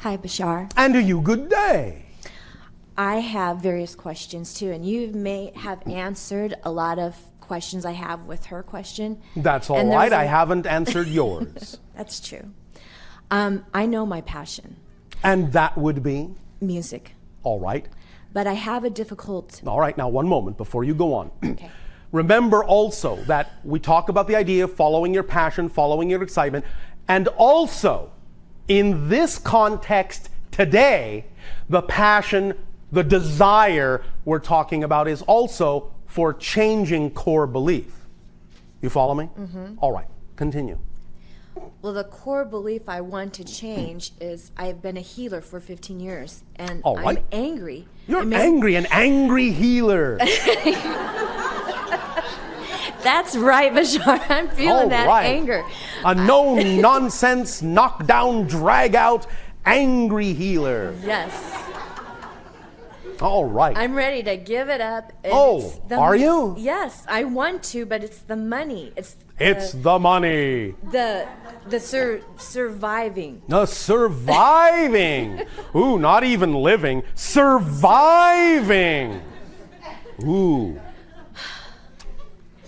Hi, Bashar. And to you, good day. I have various questions too, and you may have answered a lot of questions I have with her question. That's all And right. there's I haven't answered yours. That's true. I know my passion, And that would be? music, All right. but I have a difficult. All right. Now, one moment before you go on. Okay. Remember also that we talk about the idea of following your passion, following your excitement, and also in this context today, the passion, the desire we're talking about is also for changing core belief. You follow me? Mm-hmm. All right, continue. Well, the core belief I want to change is I've been a healer for 15 years, and All right. I'm angry. You're angry, an angry healer. That's right, Bashar. I'm feeling that anger. A no-nonsense, knock-down, drag-out, angry healer. Yes. All right. I'm ready to give it up. Are you? Yes, I want to, but it's the money. It's the money. Surviving. The surviving. Ooh, not even living. Surviving. Ooh.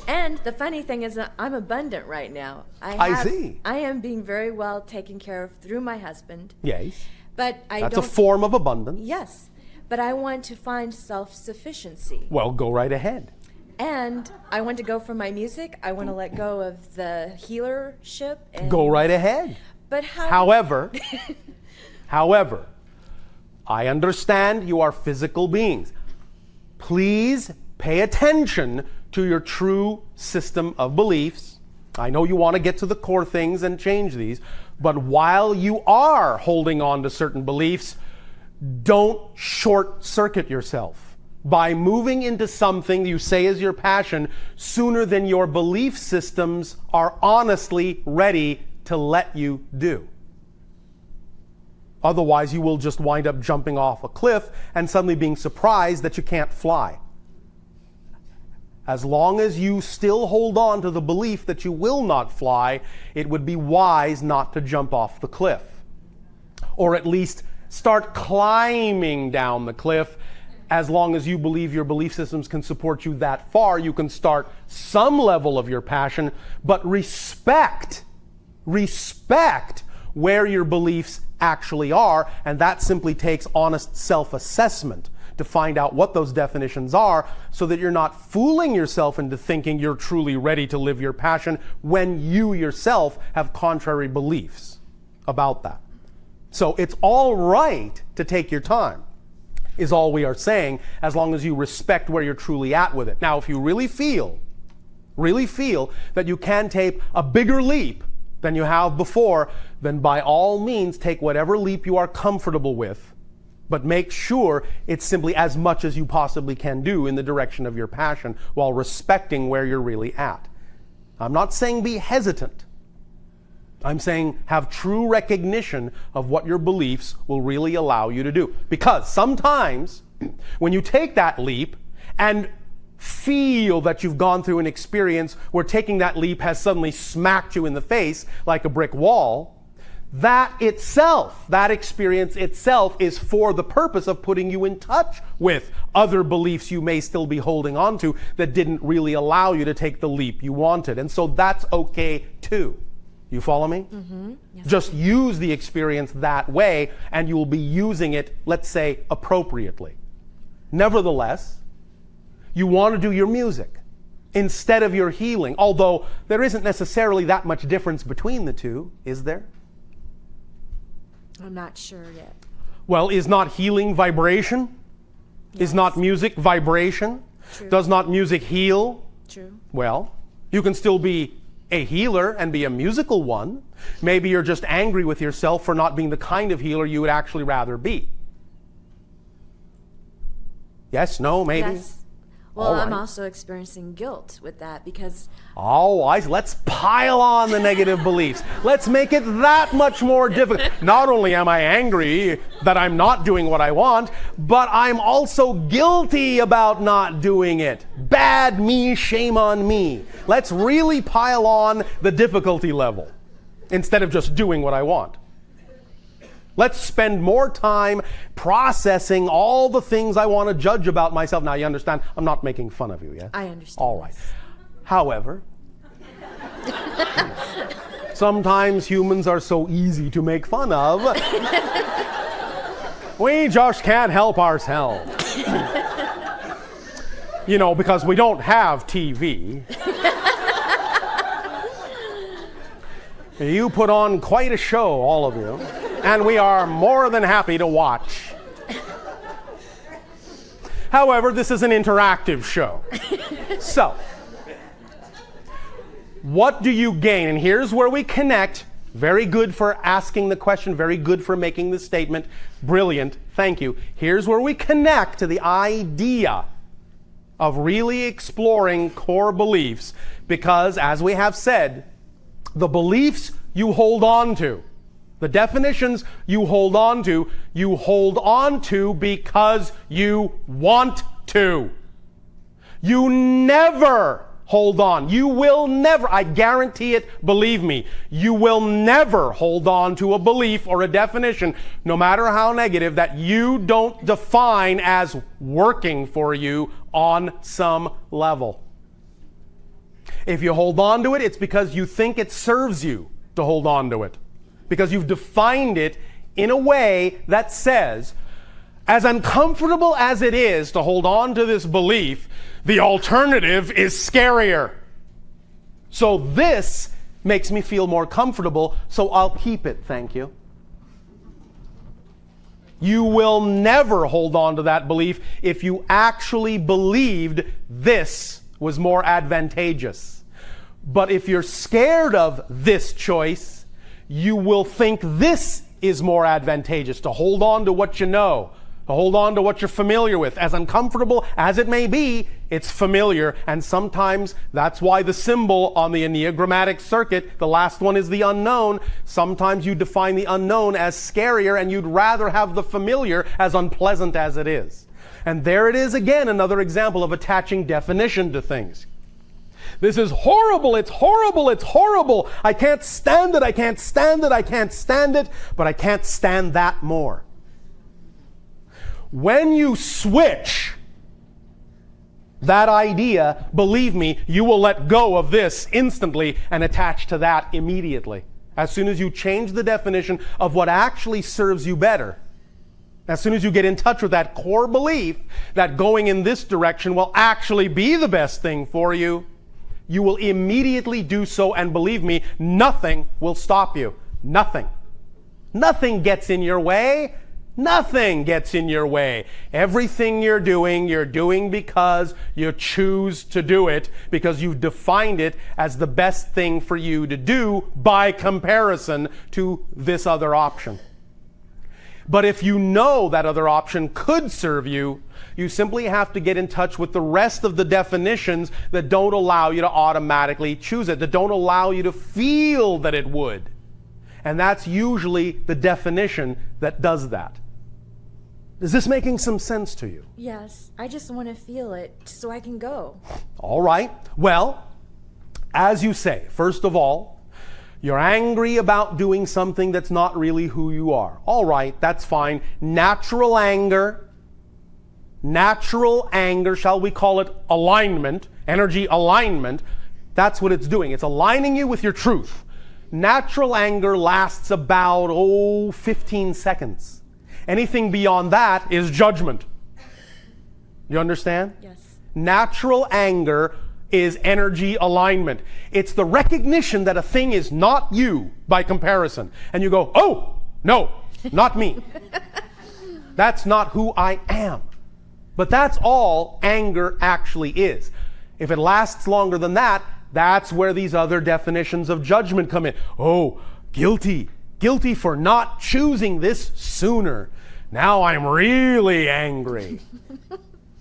And the funny thing is that I'm abundant right now. I see. I am being very well taken care of through my husband. Yes. But That's a form of abundance. Yes. But I want to find self-sufficiency. Well, go right ahead. And I want to go for my music. I want to let go of the healership. And Go right ahead. But how? However, I understand you are physical beings. Please pay attention to your true system of beliefs. I know you want to get to the core things and change these, but while you are holding on to certain beliefs, don't short circuit yourself by moving into something you say is your passion sooner than your belief systems are honestly ready to let you do. Otherwise, you will just wind up jumping off a cliff and suddenly being surprised that you can't fly. As long as you still hold on to the belief that you will not fly, it would be wise not to jump off the cliff. Or at least start climbing down the cliff. As long as you believe your belief systems can support you that far, you can start some level of your passion, but respect where your beliefs actually are, and that simply takes honest self-assessment to find out what those definitions are so that you're not fooling yourself into thinking you're truly ready to live your passion when you yourself have contrary beliefs about that. So it's all right to take your time, is all we are saying, as long as you respect where you're truly at with it. Now, if you really feel that you can take a bigger leap than you have before, then by all means take whatever leap you are comfortable with, but make sure it's simply as much as you possibly can do in the direction of your passion while respecting where you're really at. I'm not saying be hesitant. I'm saying have true recognition of what your beliefs will really allow you to do. Because sometimes when you take that leap and feel that you've gone through an experience where taking that leap has suddenly smacked you in the face like a brick wall, that experience itself is for the purpose of putting you in touch with other beliefs you may still be holding on to that didn't really allow you to take the leap you wanted. And so that's okay too. You follow me? Mm-hmm. Yes. Just use the experience that way and you will be using it, let's say, appropriately. Nevertheless, you want to do your music instead of your healing, although there isn't necessarily that much difference between the two, is there? I'm not sure yet. Well, is not healing vibration? Yes. Is not music vibration? True. Does not music heal? True. Well, you can still be a healer and be a musical one. Maybe you're just angry with yourself for not being the kind of healer you would actually rather be. Yes, no, maybe? Yes. Well, All I'm right. also experiencing guilt with that because Let's pile on the negative beliefs. Let's make it that much more difficult. Not only am I angry that I'm not doing what I want, but I'm also guilty about not doing it. Bad me, shame on me. Let's really pile on the difficulty level instead of just doing what I want. Let's spend more time processing all the things I want to judge about myself. Now, you understand, I'm not making fun of you, yeah? I understand. All right. However, sometimes humans are so easy to make fun of. We just can't help ourselves. You know, because we don't have TV. You put on quite a show, all of you, and we are more than happy to watch. However, this is an interactive show. So, what do you gain? And here's where we connect. Very good for asking the question, very good for making the statement. Brilliant, thank you. Here's where we connect to the idea of really exploring core beliefs, because, as we have said, the beliefs you hold on to, the definitions you hold on to because you want to. You never hold on. You will never, I guarantee it, believe me, you will never hold on to a belief or a definition, no matter how negative, that you don't define as working for you on some level. If you hold on to it, it's because you think it serves you to hold on to it. Because you've defined it in a way that says, as uncomfortable as it is to hold on to this belief, the alternative is scarier. So this makes me feel more comfortable, so I'll keep it, thank you. You will never hold on to that belief if you actually believed this was more advantageous. But if you're scared of this choice, you will think this is more advantageous, to hold on to what you know, to hold on to what you're familiar with. As uncomfortable as it may be, it's familiar, and sometimes that's why the symbol on the Enneagrammatic circuit, the last one is the unknown. Sometimes you define the unknown as scarier, and you'd rather have the familiar, as unpleasant as it is. And there it is again, another example of attaching definition to things. This is horrible, it's horrible, it's horrible. I can't stand it, I can't stand it, I can't stand it, but I can't stand that more. When you switch that idea, believe me, you will let go of this instantly and attach to that immediately. As soon as you change the definition of what actually serves you better, as soon as you get in touch with that core belief that going in this direction will actually be the best thing for you, you will immediately do so, and believe me, nothing will stop you. Nothing. Nothing gets in your way. Nothing gets in your way. Everything you're doing because you choose to do it, because you've defined it as the best thing for you to do by comparison to this other option. But if you know that other option could serve you, you simply have to get in touch with the rest of the definitions that don't allow you to automatically choose it, that don't allow you to feel that it would. And that's usually the definition that does that. Is this making some sense to you? Yes, I just want to feel it so I can go. All right. Well, as you say, first of all, you're angry about doing something that's not really who you are. All right, that's fine. Natural anger, shall we call it alignment, energy alignment, that's what it's doing. It's aligning you with your truth. Natural anger lasts about, 15 seconds. Anything beyond that is judgment. You understand? Yes. Natural anger is energy alignment. It's the recognition that a thing is not you by comparison. And you go, oh, no, not me. That's not who I am. But that's all anger actually is. If it lasts longer than that, that's where these other definitions of judgment come in. Oh, guilty. Guilty for not choosing this sooner. Now I'm really angry.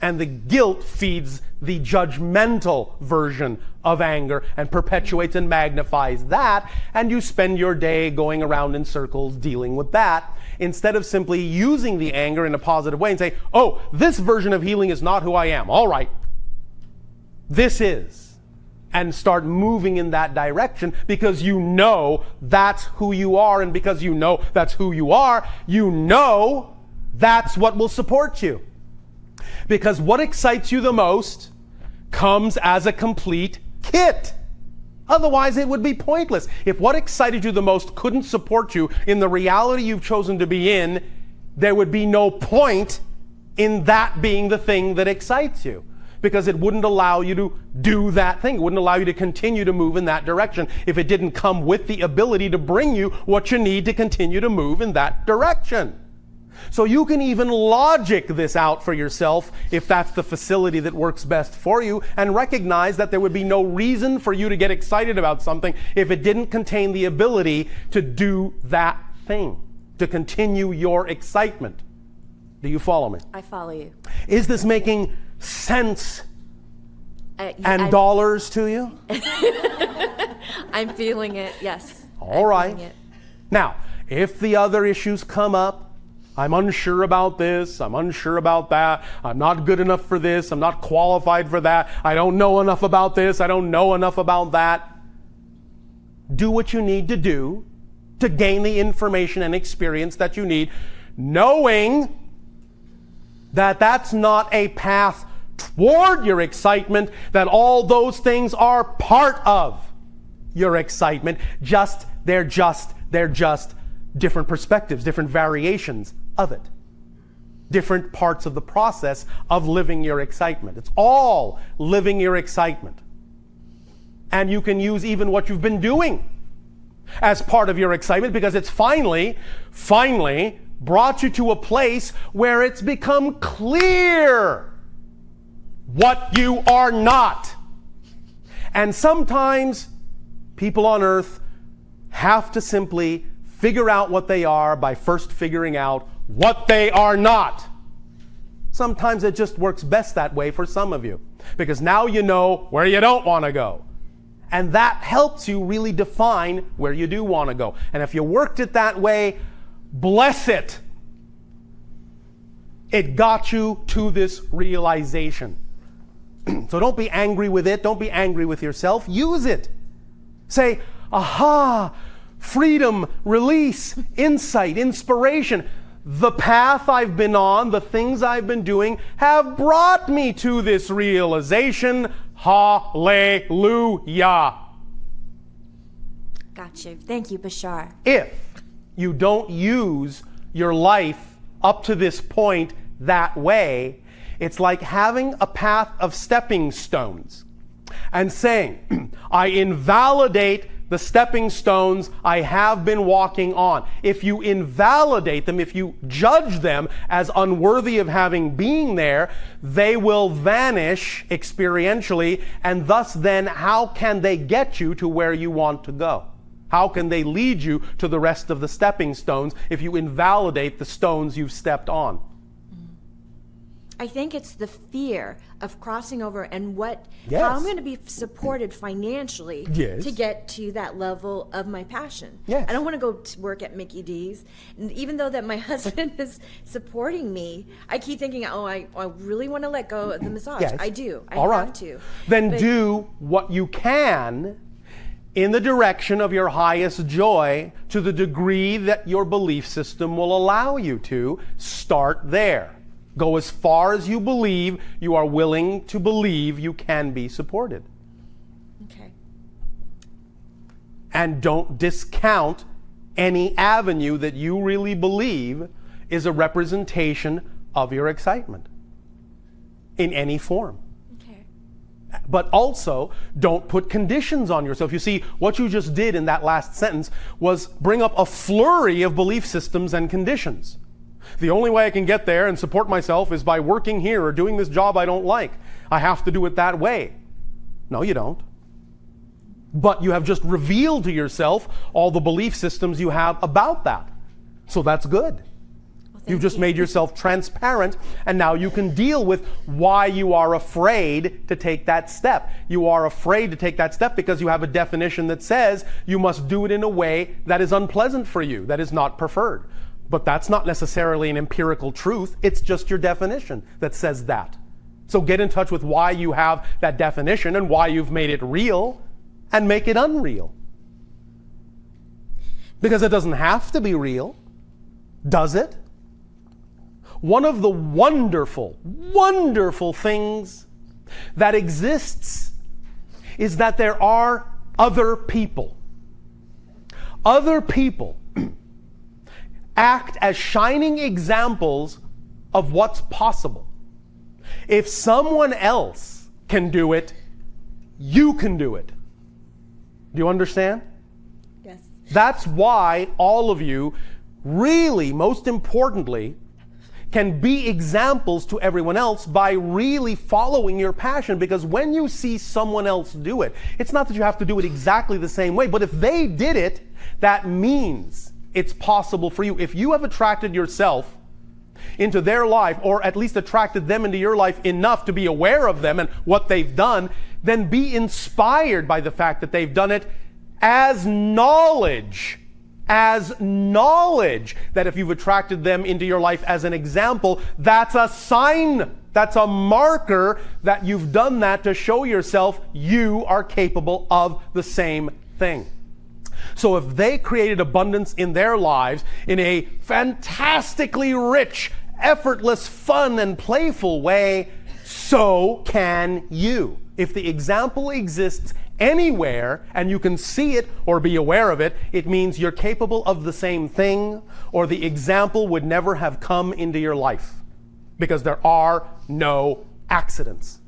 And the guilt feeds the judgmental version of anger and perpetuates and magnifies that, and you spend your day going around in circles dealing with that, instead of simply using the anger in a positive way and say, oh, this version of healing is not who I am. All right. This is. and start moving in that direction, because you know that's who you are, and because you know that's who you are, you know that's what will support you. Because what excites you the most comes as a complete kit. Otherwise, it would be pointless. If what excited you the most couldn't support you in the reality you've chosen to be in, there would be no point in that being the thing that excites you, because it wouldn't allow you to do that thing. It wouldn't allow you to continue to move in that direction if it didn't come with the ability to bring you what you need to continue to move in that direction. So you can even logic this out for yourself if that's the facility that works best for you, and recognize that there would be no reason for you to get excited about something if it didn't contain the ability to do that thing, to continue your excitement. Do you follow me? I follow you. Is this making sense and I- dollars to you? I'm feeling it, yes. All I'm right. feeling it. Now, if the other issues come up, I'm unsure about this, I'm unsure about that, I'm not good enough for this, I'm not qualified for that, I don't know enough about this, I don't know enough about that. Do what you need to do to gain the information and experience that you need, knowing that that's not a path toward your excitement, that all those things are part of your excitement. They're just different perspectives, different variations of it. Different parts of the process of living your excitement. It's all living your excitement. And you can use even what you've been doing as part of your excitement, because it's finally brought you to a place where it's become clear what you are not. And sometimes people on earth have to simply figure out what they are by first figuring out what they are not. Sometimes it just works best that way for some of you, because now you know where you don't want to go. And that helps you really define where you do want to go. And if you worked it that way, bless it. It got you to this realization. So don't be angry with it. Don't be angry with yourself. Use it. Say, aha, freedom, release, insight, inspiration. The path I've been on, the things I've been doing have brought me to this realization. Hallelujah. Got you. Thank you, Bashar. If you don't use your life up to this point that way, it's like having a path of stepping stones and saying, I invalidate the stepping stones I have been walking on. If you invalidate them, if you judge them as unworthy of having been there, they will vanish experientially, and thus then how can they get you to where you want to go? How can they lead you to the rest of the stepping stones if you invalidate the stones you've stepped on? I think it's the fear of crossing over and how Yes. I'm going to be supported financially Yes. to get to that level of my passion. Yes. I don't want to go to work at Mickey D's. And even though that my husband is supporting me, I keep thinking, I really want to let go of the massage. Yes. I do. I All have right. to. Then But- do what you can in the direction of your highest joy, to the degree that your belief system will allow you to. Start there. Go as far as you believe you are willing to believe you can be supported. Okay. And don't discount any avenue that you really believe is a representation of your excitement in any form. Okay. But also, don't put conditions on yourself. You see, what you just did in that last sentence was bring up a flurry of belief systems and conditions. The only way I can get there and support myself is by working here or doing this job I don't like. I have to do it that way. No, you don't. But you have just revealed to yourself all the belief systems you have about that. So that's good. You've just made yourself transparent, and now you can deal with why you are afraid to take that step. You are afraid to take that step because you have a definition that says you must do it in a way that is unpleasant for you, that is not preferred. But that's not necessarily an empirical truth. It's just your definition that says that. So get in touch with why you have that definition and why you've made it real, and make it unreal. Because it doesn't have to be real, does it? One of the wonderful, wonderful things that exists is that there are other people. Other people act as shining examples of what's possible. If someone else can do it, you can do it. Do you understand? Yes. That's why all of you, really, most importantly, can be examples to everyone else by really following your passion. Because when you see someone else do it, it's not that you have to do it exactly the same way, but if they did it, that means it's possible for you. If you have attracted yourself into their life, or at least attracted them into your life enough to be aware of them and what they've done, then be inspired by the fact that they've done it as knowledge. As knowledge that if you've attracted them into your life as an example, that's a sign, that's a marker that you've done that to show yourself you are capable of the same thing. So if they created abundance in their lives in a fantastically rich, effortless, fun, and playful way, so can you. If the example exists anywhere and you can see it or be aware of it, it means you're capable of the same thing, or the example would never have come into your life, because there are no accidents.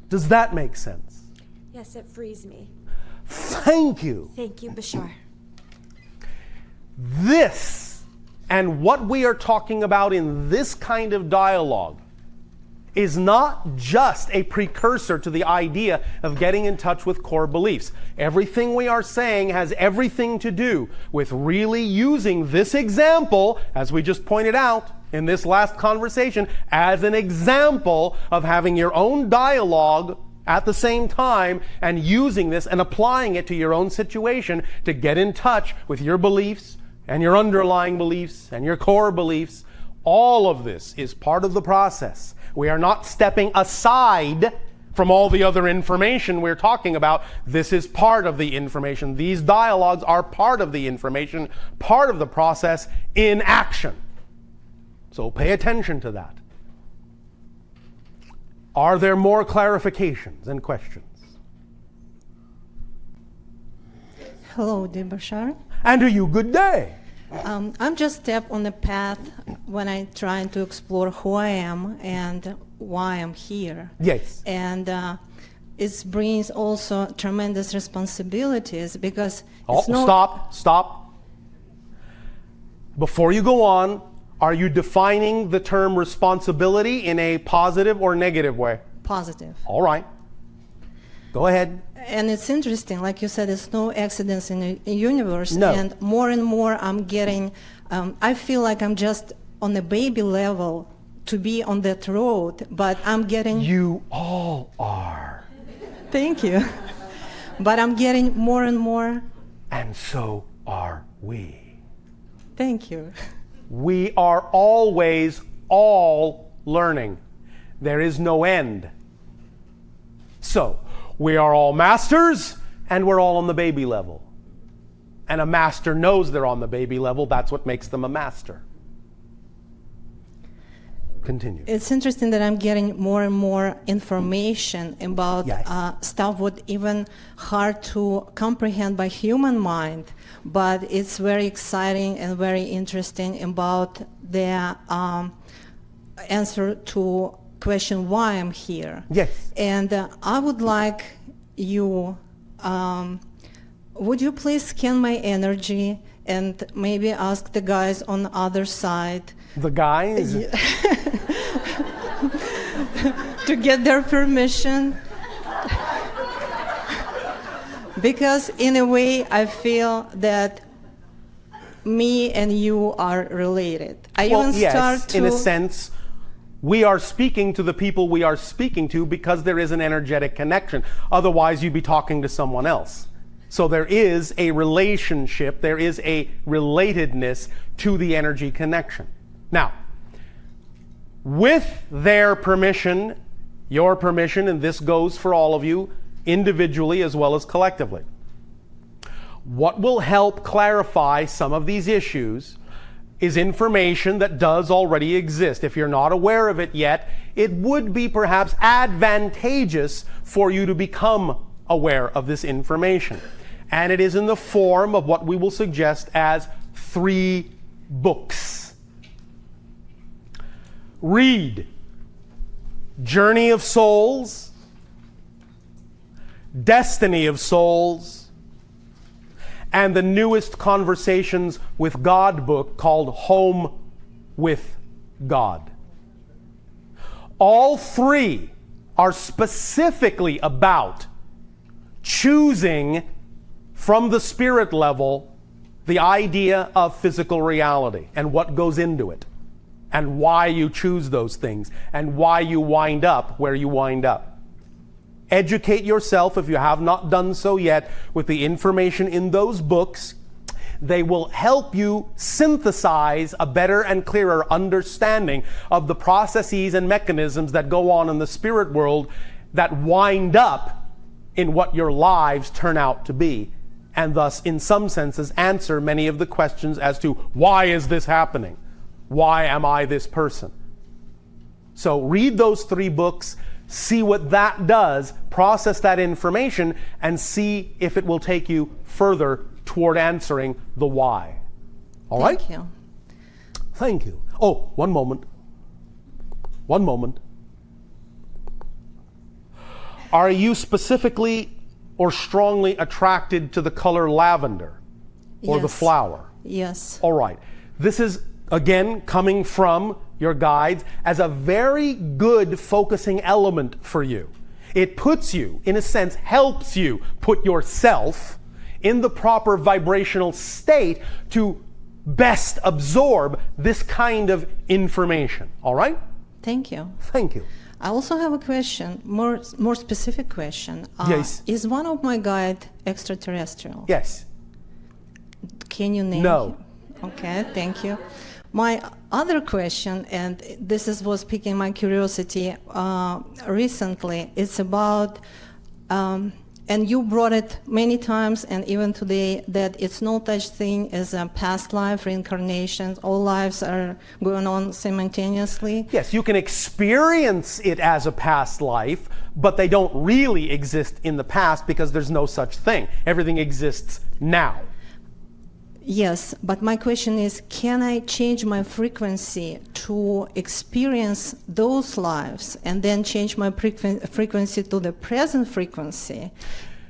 Does that make sense? Yes, it frees me. Thank you. Thank you, Bashar. This and what we are talking about in this kind of dialogue is not just a precursor to the idea of getting in touch with core beliefs. Everything we are saying has everything to do with really using this example, as we just pointed out in this last conversation, as an example of having your own dialogue at the same time and using this and applying it to your own situation to get in touch with your beliefs and your underlying beliefs and your core beliefs. All of this is part of the process. We are not stepping aside from all the other information we're talking about. This is part of the information. These dialogues are part of the information, part of the process in action. So pay attention to that. Are there more clarifications and questions? Hello, dear Bashar. And to you, good day. I'm just step on the path when I trying to explore who I am and why I'm here. Yes. And it brings also tremendous responsibilities because Oh, stop. Before you go on, are you defining the term responsibility in a positive or negative way? positive. All right. Go ahead. And it's interesting, like you said, there's no accidents in the universe. No. And more I'm getting, I feel like I'm just on the baby level to be on that road, but I'm getting... You all are. Thank you. But I'm getting more and more. And so are we. Thank you. We are always all learning. There is no end. So, we are all masters, and we're all on the baby level. And a master knows they're on the baby level. That's what makes them a master. Continue. It's interesting that I'm getting more and more information about Yes. stuff what even hard to comprehend by human mind, but it's very exciting and very interesting about the answer to question why I'm here. Yes. And I would like you, would you please scan my energy and maybe ask the guys on the other side The guys? to get their permission? Because in a way I feel that me and you are related. I Well, even yes, start to... in a sense, we are speaking to the people we are speaking to because there is an energetic connection. Otherwise, you'd be talking to someone else. So there is a relationship, there is a relatedness to the energy connection. Now, with their permission, your permission, and this goes for all of you, individually as well as collectively. What will help clarify some of these issues is information that does already exist. If you're not aware of it yet, it would be perhaps advantageous for you to become aware of this information. And it is in the form of what we will suggest as 3 books. Read Journey of Souls, Destiny of Souls, and the newest Conversations with God book called Home with God. All 3 are specifically about choosing from the spirit level the idea of physical reality and what goes into it, and why you choose those things, and why you wind up where you wind up. Educate yourself, if you have not done so yet, with the information in those books. They will help you synthesize a better and clearer understanding of the processes and mechanisms that go on in the spirit world that wind up in what your lives turn out to be, and thus, in some senses, answer many of the questions as to why is this happening? Why am I this person? So read those 3 books, see what that does, process that information, and see if it will take you further toward answering the why. All right? Thank you. Thank you. Oh, one moment. One moment. Are you specifically or strongly attracted to the color lavender or the Yes. flower? Yes. All right. This is, again, coming from your guides as a very good focusing element for you. It puts you, in a sense, helps you put yourself in the proper vibrational state to best absorb this kind of information. All right? Thank you. Thank you. I also have a question, more specific question. Yes. Is one of my guide extraterrestrial? Yes. Can you name No. him? Okay, thank you. My other question, and this was piquing my curiosity recently, it's about, and you brought it many times and even today, that it's no such thing as a past life, reincarnation, all lives are going on simultaneously. Yes, you can experience it as a past life, but they don't really exist in the past because there's no such thing. Everything exists now. Yes, but my question is, can I change my frequency to experience those lives and then change my frequency to the present frequency?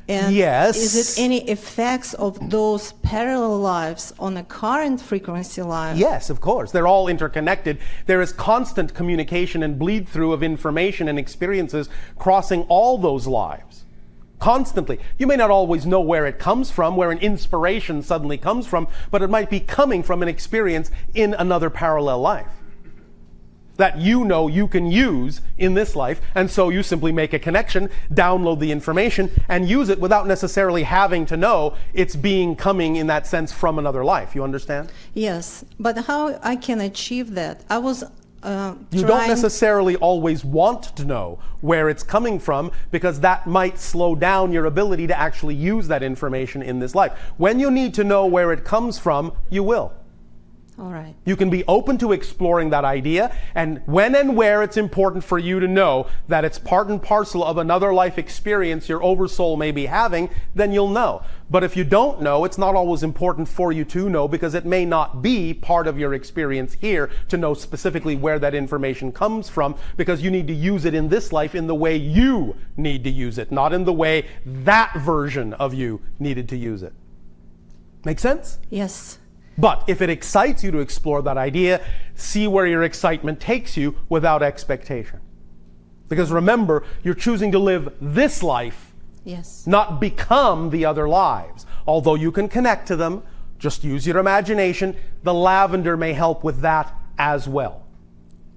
And Yes. is it any effects of those parallel lives on a current frequency life? Yes, of course. They're all interconnected. There is constant communication and bleed through of information and experiences crossing all those lives. Constantly. You may not always know where it comes from, where an inspiration suddenly comes from, but it might be coming from an experience in another parallel life that you know you can use in this life, and so you simply make a connection, download the information, and use it without necessarily having to know it's coming in that sense from another life. You understand? Yes, but how I can achieve that? I was You don't necessarily always want to know where it's coming from, because that might slow down your ability to actually use that information in this life. When you need to know where it comes from, you will. All right. You can be open to exploring that idea, and when and where it's important for you to know that it's part and parcel of another life experience your oversoul may be having, then you'll know. But if you don't know, it's not always important for you to know, because it may not be part of your experience here to know specifically where that information comes from, because you need to use it in this life in the way you need to use it, not in the way that version of you needed to use it. Make sense? Yes. But if it excites you to explore that idea, see where your excitement takes you without expectation. Because remember, you're choosing to live this life, Yes. not become the other lives. Although you can connect to them, just use your imagination. The lavender may help with that as well.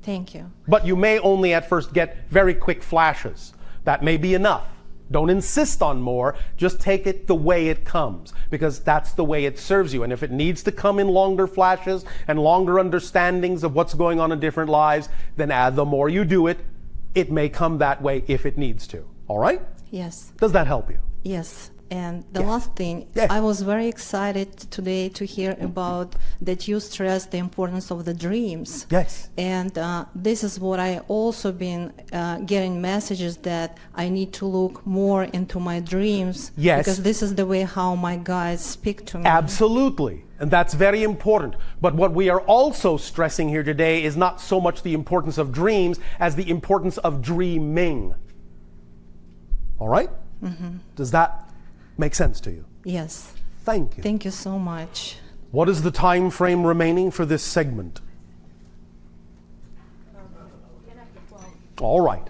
Thank you. But you may only at first get very quick flashes. That may be enough. Don't insist on more. Just take it the way it comes, because that's the way it serves you. And if it needs to come in longer flashes and longer understandings of what's going on in different lives, then the more you do it, it may come that way if it needs to. All right? Yes. Does that help you? Yes. And the last thing, Yeah. I was very excited today to hear about that you stressed the importance of the dreams. Yes. And this is what I also been getting messages that I need to look more into my dreams. Yes. Because this is the way how my guides speak to me. Absolutely. And that's very important. But what we are also stressing here today is not so much the importance of dreams as the importance of dreaming. All right? Mm-hmm. Does that make sense to you? Yes. Thank you. Thank you so much. What is the time frame remaining for this segment? All right.